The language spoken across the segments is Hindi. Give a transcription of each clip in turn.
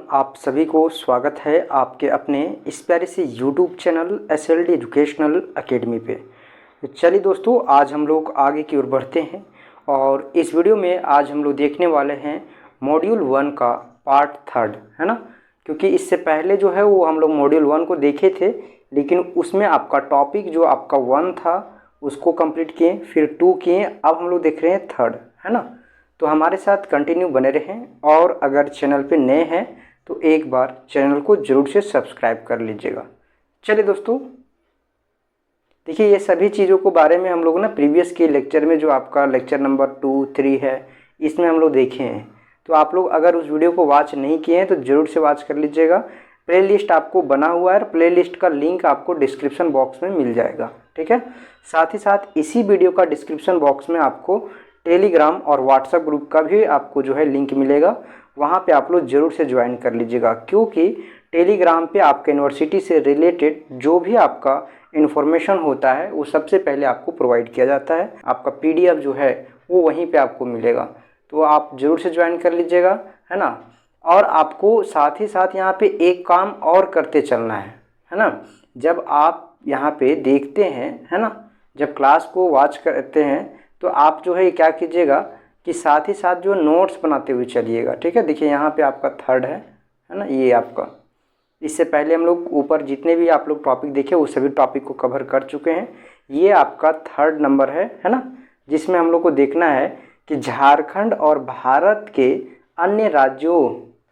आप सभी को स्वागत है आपके अपने इस प्यारे से YouTube channel SLD educational academy पे। चलिए दोस्तों, आज हम लोग आगे की ओर बढ़ते हैं और इस वीडियो में आज हम लोग देखने वाले हैं मॉड्यूल 1 का पार्ट 3, है ना। क्योंकि इससे पहले जो है वो हम लोग मॉड्यूल 1 को देखे थे, लेकिन उसमें आपका टॉपिक जो आपका 1 था उसको कंप्लीट किए, फिर 2 किए, अब हम लोग देख रहे हैं 3, है ना। तो हमारे साथ कंटिन्यू बने रहें और अगर चैनल पे नए हैं तो एक बार चैनल को ज़रूर से सब्सक्राइब कर लीजिएगा। चलिए दोस्तों, देखिए ये सभी चीज़ों को बारे में हम लोग ना प्रीवियस के लेक्चर में जो आपका लेक्चर नंबर 2, 3 है इसमें हम लोग देखे हैं। तो आप लोग अगर उस वीडियो को वॉच नहीं किए हैं तो ज़रूर से वॉच कर लीजिएगा। प्लेलिस्ट आपको बना हुआ है, प्लेलिस्ट का लिंक आपको डिस्क्रिप्शन बॉक्स में मिल जाएगा, ठीक है। साथ ही साथ इसी वीडियो का डिस्क्रिप्शन बॉक्स में आपको टेलीग्राम और व्हाट्सएप ग्रुप का भी आपको जो है लिंक मिलेगा, वहाँ पे आप लोग ज़रूर से ज्वाइन कर लीजिएगा। क्योंकि टेलीग्राम पे आपके यूनिवर्सिटी से रिलेटेड जो भी आपका इन्फॉर्मेशन होता है वो सबसे पहले आपको प्रोवाइड किया जाता है। आपका PDF जो है वो वहीं पे आपको मिलेगा, तो आप ज़रूर से ज्वाइन कर लीजिएगा, है ना। और आपको साथ ही साथ यहाँ पे एक काम और करते चलना है ना। जब आप यहाँ पे देखते हैं, है ना, जब क्लास को वॉच करते हैं तो आप जो है क्या कीजिएगा कि साथ ही साथ जो नोट्स बनाते हुए चलिएगा, ठीक है। देखिए यहाँ पे आपका 3 है ना, ये आपका। इससे पहले हम लोग ऊपर जितने भी आप लोग टॉपिक देखे वो सभी टॉपिक को कवर कर चुके हैं। ये आपका 3 नंबर है ना, जिसमें हम लोग को देखना है कि झारखंड और भारत के अन्य राज्यों,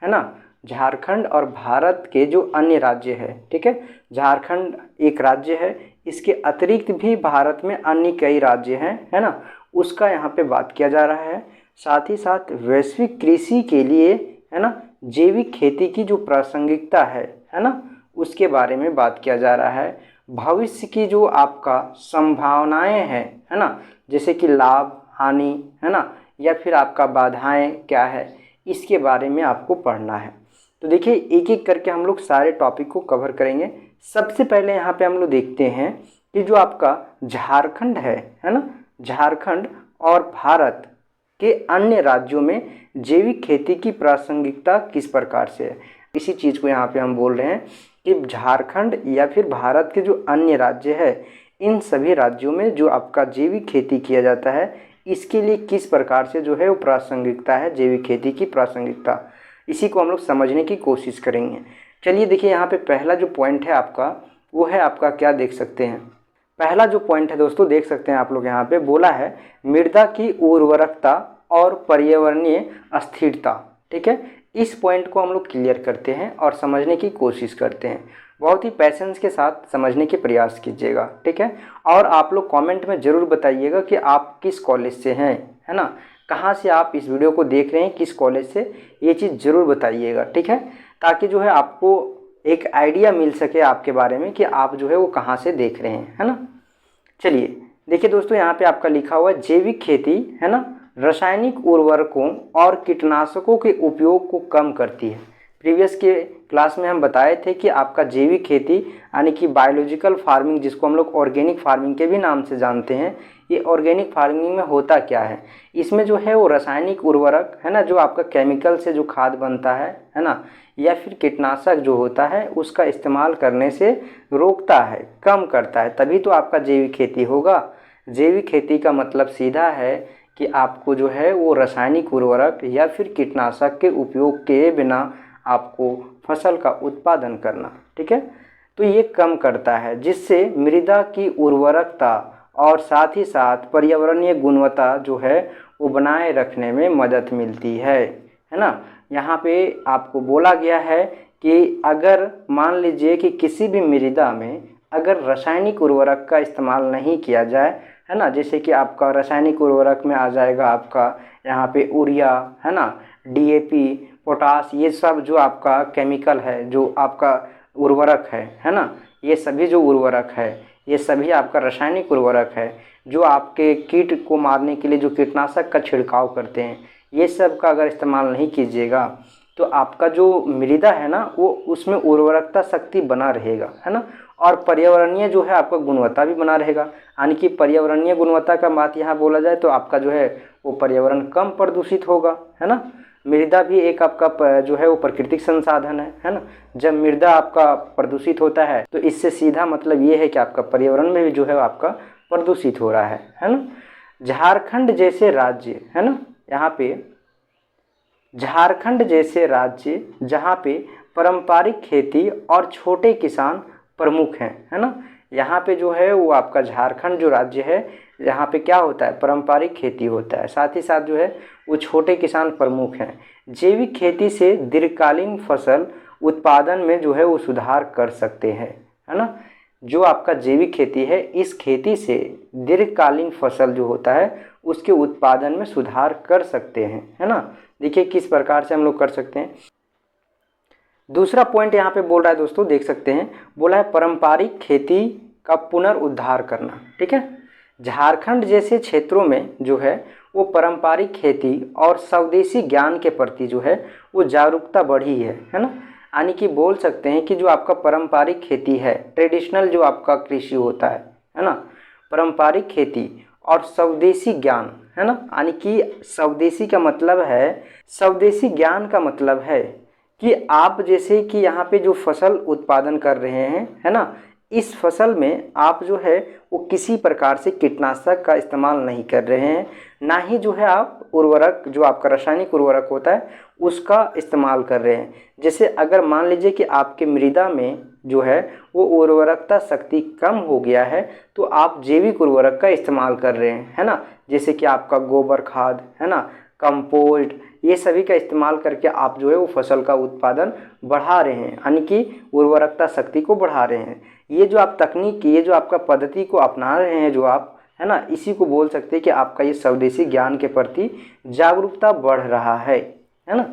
है ना, झारखंड और भारत के जो अन्य राज्य है, ठीक है। झारखंड एक राज्य है, इसके अतिरिक्त भी भारत में अन्य कई राज्य हैं, है ना, उसका यहाँ पे बात किया जा रहा है। साथ ही साथ वैश्विक कृषि के लिए, है ना, जैविक खेती की जो प्रासंगिकता है ना, उसके बारे में बात किया जा रहा है। भविष्य की जो आपका संभावनाएं हैं, है ना, जैसे कि लाभ, हानि, है ना, या फिर आपका बाधाएं क्या है, इसके बारे में आपको पढ़ना है। तो देखिए एक एक करके हम लोग सारे टॉपिक को कवर करेंगे। सबसे पहले यहाँ पे हम लोग देखते हैं कि जो आपका झारखंड है ना, झारखंड और भारत के अन्य राज्यों में जैविक खेती की प्रासंगिकता किस प्रकार से है। इसी चीज़ को यहाँ पे हम बोल रहे हैं कि झारखंड या फिर भारत के जो अन्य राज्य है, इन सभी राज्यों में जो आपका जैविक खेती किया जाता है, इसके लिए किस प्रकार से जो है वो प्रासंगिकता है, जैविक खेती की प्रासंगिकता, इसी को हम लोग समझने की कोशिश करेंगे। चलिए देखिए यहाँ पे पहला जो पॉइंट है आपका, वो है आपका, क्या देख सकते हैं, पहला जो पॉइंट है दोस्तों, देख सकते हैं आप लोग यहाँ पे बोला है मृदा की उर्वरकता और पर्यावरणीय अस्थिरता, ठीक है। इस पॉइंट को हम लोग क्लियर करते हैं और समझने की कोशिश करते हैं। बहुत ही पैशंस के साथ समझने के प्रयास कीजिएगा, ठीक है। और आप लोग कमेंट में ज़रूर बताइएगा कि आप किस कॉलेज से हैं, है ना, कहाँ से आप इस वीडियो को देख रहे हैं, किस कॉलेज से, ये चीज़ ज़रूर बताइएगा, ठीक है। ताकि जो है आपको एक आइडिया मिल सके आपके बारे में कि आप जो है वो कहाँ से देख रहे हैं, है ना। चलिए देखिए दोस्तों, यहाँ पे आपका लिखा हुआ है जैविक खेती, है ना, रासायनिक उर्वरकों और कीटनाशकों के उपयोग को कम करती है। प्रीवियस के क्लास में हम बताए थे कि आपका जैविक खेती यानी कि बायोलॉजिकल फार्मिंग, जिसको हम लोग ऑर्गेनिक फार्मिंग के भी नाम से जानते हैं, ये ऑर्गेनिक फार्मिंग में होता क्या है, इसमें जो है वो रासायनिक उर्वरक, है ना, जो आपका केमिकल से जो खाद बनता है ना, या फिर कीटनाशक जो होता है उसका इस्तेमाल करने से रोकता है, कम करता है, तभी तो आपका जैविक खेती होगा। जैविक खेती का मतलब सीधा है कि आपको जो है वो रासायनिक उर्वरक या फिर कीटनाशक के उपयोग के बिना आपको फसल का उत्पादन करना, ठीक है। तो ये कम करता है, जिससे मृदा की उर्वरकता और साथ ही साथ पर्यावरणीय गुणवत्ता जो है वो बनाए रखने में मदद मिलती है ना। यहाँ पे आपको बोला गया है कि अगर मान लीजिए कि किसी भी मृदा में अगर रासायनिक उर्वरक का इस्तेमाल नहीं किया जाए, है ना, जैसे कि आपका रासायनिक उर्वरक में आ जाएगा आपका यहाँ पे यूरिया, है ना, DAP, पोटास, ये सब जो आपका केमिकल है, जो आपका उर्वरक है ना, ये सभी जो उर्वरक है ये सभी आपका रासायनिक उर्वरक है, जो आपके कीट को मारने के लिए जो कीटनाशक का छिड़काव करते हैं, ये सब का अगर इस्तेमाल नहीं कीजिएगा तो आपका जो मृदा है ना वो उसमें उर्वरकता शक्ति बना रहेगा, है ना, और पर्यावरणीय जो है आपका गुणवत्ता भी बना रहेगा। यानी कि पर्यावरणीय गुणवत्ता का बात यहाँ बोला जाए तो आपका जो है वो पर्यावरण कम प्रदूषित होगा, है ना। मृदा भी एक आपका जो है वो प्राकृतिक संसाधन है ना। जब मृदा आपका प्रदूषित होता है तो इससे सीधा मतलब ये है कि आपका पर्यावरण में भी जो है आपका प्रदूषित हो रहा है ना। झारखंड जैसे राज्य है ना, यहाँ पे झारखंड जैसे राज्य जहाँ पे पारंपरिक खेती और छोटे किसान प्रमुख हैं, है ना। यहाँ पे जो है वो आपका झारखंड जो राज्य है, यहाँ पे क्या होता है, पारंपरिक खेती होता है, साथ ही साथ जो है वो छोटे किसान प्रमुख हैं। जैविक खेती से दीर्घकालीन फसल उत्पादन में जो है वो सुधार कर सकते हैं, है ना। जो आपका जैविक खेती है, इस खेती से दीर्घकालीन फसल जो होता है उसके उत्पादन में सुधार कर सकते हैं, है ना। देखिए किस प्रकार से हम लोग कर सकते हैं। दूसरा पॉइंट यहाँ पे बोल रहा है दोस्तों, देख सकते हैं, बोला है पारंपरिक खेती का पुनरुद्धार करना। ठीक है, झारखंड जैसे क्षेत्रों में जो है वो पारंपरिक खेती और स्वदेशी ज्ञान के प्रति जो है वो जागरूकता बढ़ी है ना। यानी कि बोल सकते हैं कि जो आपका पारंपरिक खेती है, ट्रेडिशनल जो आपका कृषि होता है ना, पारंपरिक खेती और स्वदेशी ज्ञान, है ना। यानी कि स्वदेशी का मतलब है, स्वदेशी ज्ञान का मतलब है कि आप जैसे कि यहाँ पे जो फसल उत्पादन कर रहे हैं, है ना, इस फसल में आप जो है वो किसी प्रकार से कीटनाशक का इस्तेमाल नहीं कर रहे हैं, ना ही जो है आप उर्वरक, जो आपका रासायनिक उर्वरक होता है उसका इस्तेमाल कर रहे हैं। जैसे अगर मान लीजिए कि आपके मृदा में जो है वो उर्वरकता शक्ति कम हो गया है तो आप जैविक उर्वरक का इस्तेमाल कर रहे हैं, है ना। जैसे कि आपका गोबर खाद, है ना, कंपोस्ट, ये सभी का इस्तेमाल करके आप जो है वो फसल का उत्पादन बढ़ा रहे हैं, यानी कि उर्वरकता शक्ति को बढ़ा रहे हैं। ये जो आप तकनीक, ये जो आपका पद्धति को अपना रहे हैं जो आप, है ना, इसी को बोल सकते हैं कि आपका ये स्वदेशी ज्ञान के प्रति जागरूकता बढ़ रहा है ना।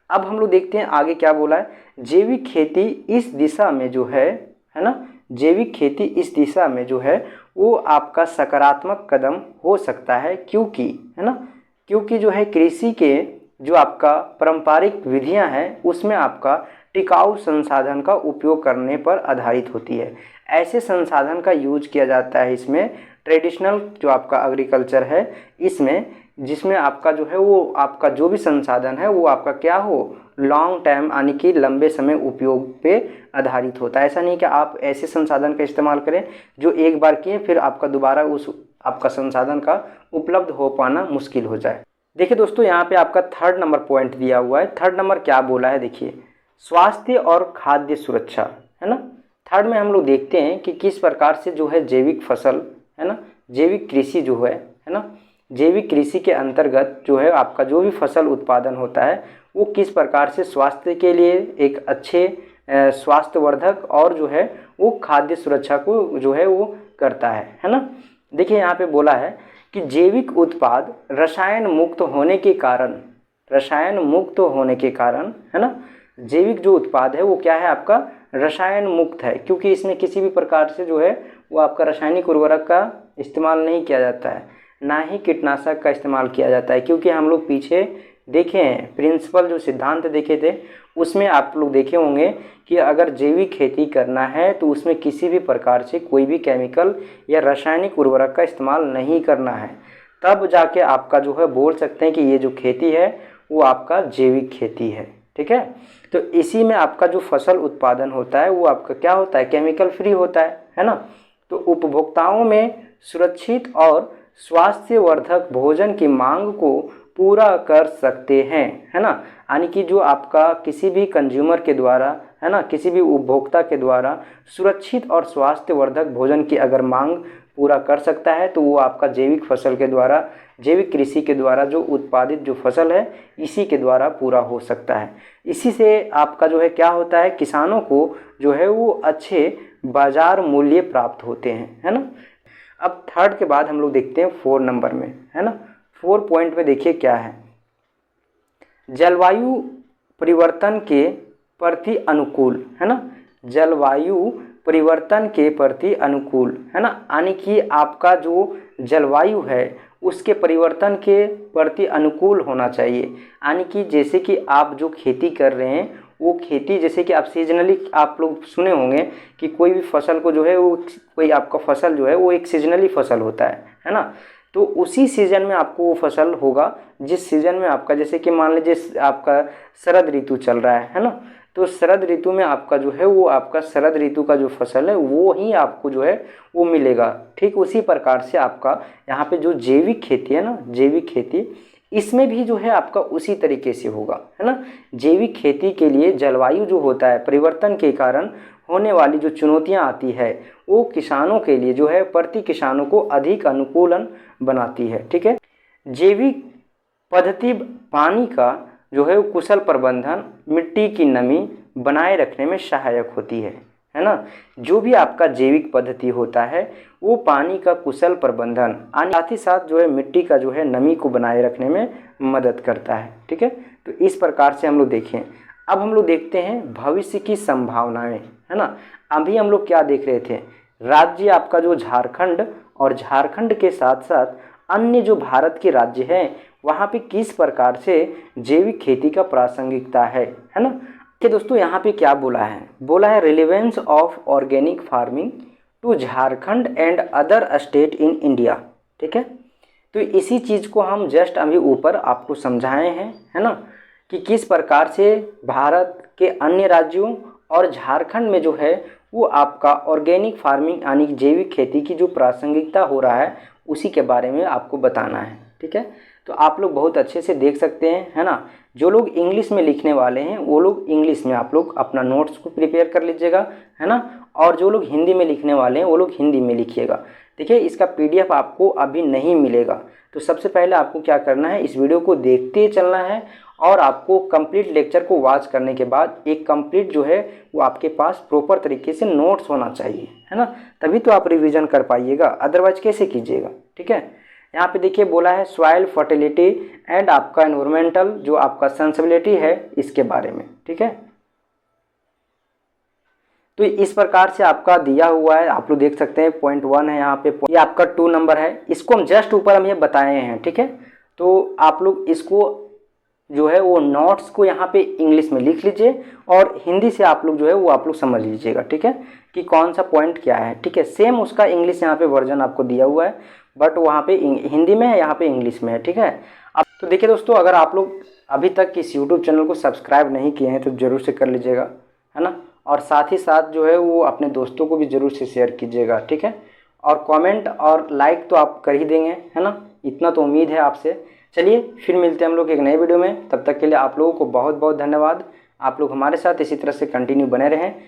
अब हम लोग देखते हैं आगे क्या बोला है। जैविक खेती इस दिशा में जो है ना, जैविक खेती इस दिशा में जो है वो आपका सकारात्मक कदम हो सकता है, क्योंकि, है ना, क्योंकि जो है कृषि के जो आपका पारंपरिक विधियां हैं उसमें आपका टिकाऊ संसाधन का उपयोग करने पर आधारित होती है। ऐसे संसाधन का यूज किया जाता है इसमें, ट्रेडिशनल जो आपका एग्रीकल्चर है इसमें, जिसमें आपका जो है वो आपका जो भी संसाधन है वो आपका क्या हो, लॉन्ग टाइम यानी कि लंबे समय उपयोग पे आधारित होता है। ऐसा नहीं कि आप ऐसे संसाधन का इस्तेमाल करें जो एक बार किए फिर आपका दोबारा उस आपका संसाधन का उपलब्ध हो पाना मुश्किल हो जाए। देखिए दोस्तों, यहाँ पे आपका 3rd नंबर पॉइंट दिया हुआ है। 3rd नंबर क्या बोला है, देखिए, स्वास्थ्य और खाद्य सुरक्षा, है ना। 3rd में हम लोग देखते हैं कि किस प्रकार से जो है जैविक फसल, है ना, जैविक कृषि जो है ना, जैविक कृषि के अंतर्गत जो है आपका जो भी फसल उत्पादन होता है वो किस प्रकार से स्वास्थ्य के लिए एक अच्छे स्वास्थ्यवर्धक और जो है वो खाद्य सुरक्षा को जो है वो करता है ना। देखिए यहाँ पे बोला है कि जैविक उत्पाद रसायन मुक्त होने के कारण, रसायन मुक्त होने के कारण, है ना, जैविक जो उत्पाद है वो क्या है आपका रसायन मुक्त है, क्योंकि इसमें किसी भी प्रकार से जो है वो आपका रासायनिक उर्वरक का इस्तेमाल नहीं किया जाता है, ना ही कीटनाशक का इस्तेमाल किया जाता है। क्योंकि हम लोग पीछे देखे हैं, प्रिंसिपल जो सिद्धांत देखे थे उसमें आप लोग देखे होंगे कि अगर जैविक खेती करना है तो उसमें किसी भी प्रकार से कोई भी केमिकल या रासायनिक उर्वरक का इस्तेमाल नहीं करना है, तब जाके आपका जो है बोल सकते हैं कि ये जो खेती है वो आपका जैविक खेती है। ठीक है, तो इसी में आपका जो फसल उत्पादन होता है वो आपका क्या होता है, केमिकल फ्री होता है ना। तो उपभोक्ताओं में सुरक्षित और स्वास्थ्यवर्धक भोजन की मांग को पूरा कर सकते हैं, है ना। यानी कि जो आपका किसी भी कंज्यूमर के द्वारा, है ना, किसी भी उपभोक्ता के द्वारा सुरक्षित और स्वास्थ्यवर्धक भोजन की अगर मांग पूरा कर सकता है तो वो आपका जैविक फसल के द्वारा, जैविक कृषि के द्वारा जो उत्पादित जो फसल है इसी के द्वारा पूरा हो सकता है। इसी से आपका जो है क्या होता है, किसानों को जो है वो अच्छे बाजार मूल्य प्राप्त होते हैं, है ना। अब 3rd के बाद हम लोग देखते हैं 4 नंबर में, है ना। 4 पॉइंट में देखिए क्या है, जलवायु परिवर्तन के प्रति अनुकूल, है ना, जलवायु परिवर्तन के प्रति अनुकूल, है ना। यानी कि आपका जो जलवायु है उसके परिवर्तन के प्रति अनुकूल होना चाहिए। यानी कि जैसे कि आप जो खेती कर रहे हैं वो खेती, जैसे कि आप सीजनली आप लोग सुने होंगे कि कोई भी फसल को जो है वो, कोई आपका फसल जो है वो एक सीजनली फसल होता है ना। तो उसी सीज़न में आपको वो फसल होगा जिस सीज़न में आपका, जैसे कि मान लीजिए आपका शरद ऋतु चल रहा है ना, तो शरद ऋतु में आपका जो है वो आपका शरद ऋतु का जो फसल है वो ही आपको जो है वो मिलेगा। ठीक उसी प्रकार से आपका यहाँ पे जो जैविक खेती है ना, जैविक खेती, इसमें भी जो है आपका उसी तरीके से होगा, है ना। जैविक खेती के लिए जलवायु जो होता है, परिवर्तन के कारण होने वाली जो चुनौतियां आती है वो किसानों के लिए जो है प्रति किसानों को अधिक अनुकूलन बनाती है। ठीक है, जैविक पद्धति पानी का जो है वो कुशल प्रबंधन, मिट्टी की नमी बनाए रखने में सहायक होती है ना। जो भी आपका जैविक पद्धति होता है वो पानी का कुशल प्रबंधन, साथ ही साथ जो है मिट्टी का जो है नमी को बनाए रखने में मदद करता है। ठीक है, तो इस प्रकार से हम लोग देखें। अब हम लोग देखते हैं भविष्य की संभावनाएं, है ना। अभी हम लोग क्या देख रहे थे, राज्य आपका जो झारखंड, और झारखंड के साथ साथ अन्य जो भारत के राज्य हैं वहाँ पे किस प्रकार से जैविक खेती का प्रासंगिकता है ना। कि दोस्तों यहाँ पे क्या बोला है relevance of organic farming to Jharkhand and other state in India. ठीक है, तो इसी चीज़ को हम जस्ट अभी ऊपर आपको समझाए हैं, है ना, कि किस प्रकार से भारत के अन्य राज्यों और झारखंड में जो है वो आपका ऑर्गेनिक फार्मिंग यानी जैविक खेती की जो प्रासंगिकता हो रहा है उसी के बारे में आपको बताना है। ठीक है, तो आप लोग बहुत अच्छे से देख सकते हैं, है ना। जो लोग इंग्लिश में लिखने वाले हैं वो लोग इंग्लिश में आप लोग अपना नोट्स को प्रिपेयर कर लीजिएगा, है ना, और जो लोग हिंदी में लिखने वाले हैं वो लोग हिंदी में लिखिएगा। देखिए, इसका PDF आपको अभी नहीं मिलेगा, तो सबसे पहले आपको क्या करना है, इस वीडियो को देखते चलना है और आपको कंप्लीट लेक्चर को वॉच करने के बाद एक कंप्लीट जो है वो आपके पास प्रॉपर तरीके से नोट्स होना चाहिए, है ना, तभी तो आप रिवीजन कर पाइएगा, अदरवाइज कैसे कीजिएगा। ठीक है, यहाँ पे देखिए बोला है सॉइल फर्टिलिटी एंड आपका एनवायरमेंटल जो आपका सेंसिबिलिटी है इसके बारे में। ठीक है, तो इस प्रकार से आपका दिया हुआ है, आप लोग देख सकते हैं पॉइंट 1 है यहाँ पे, ये आपका 2 नंबर है, इसको हम जस्ट ऊपर हम ये बताए हैं। ठीक है, तो आप लोग इसको जो है वो नोट्स को यहाँ पे इंग्लिश में लिख लीजिए और हिंदी से आप लोग जो है वो आप लोग समझ लीजिएगा। ठीक है, कि कौन सा पॉइंट क्या है। ठीक है, सेम उसका इंग्लिश यहाँ पे वर्जन आपको दिया हुआ है, बट वहाँ पे हिंदी में है, यहाँ पे इंग्लिश में है। ठीक है, अब तो देखिए दोस्तों, अगर आप लोग अभी तक इस यूट्यूब चैनल को सब्सक्राइब नहीं किए हैं तो ज़रूर से कर लीजिएगा, है ना, और साथ ही साथ जो है वो अपने दोस्तों को भी ज़रूर से शेयर कीजिएगा। ठीक है, और कमेंट और लाइक तो आप कर ही देंगे, है ना, इतना तो उम्मीद है आपसे। चलिए फिर मिलते हैं हम लोग एक नए वीडियो में, तब तक के लिए आप लोगों को बहुत बहुत धन्यवाद। आप लोग हमारे साथ इसी तरह से कंटिन्यू बने रहें।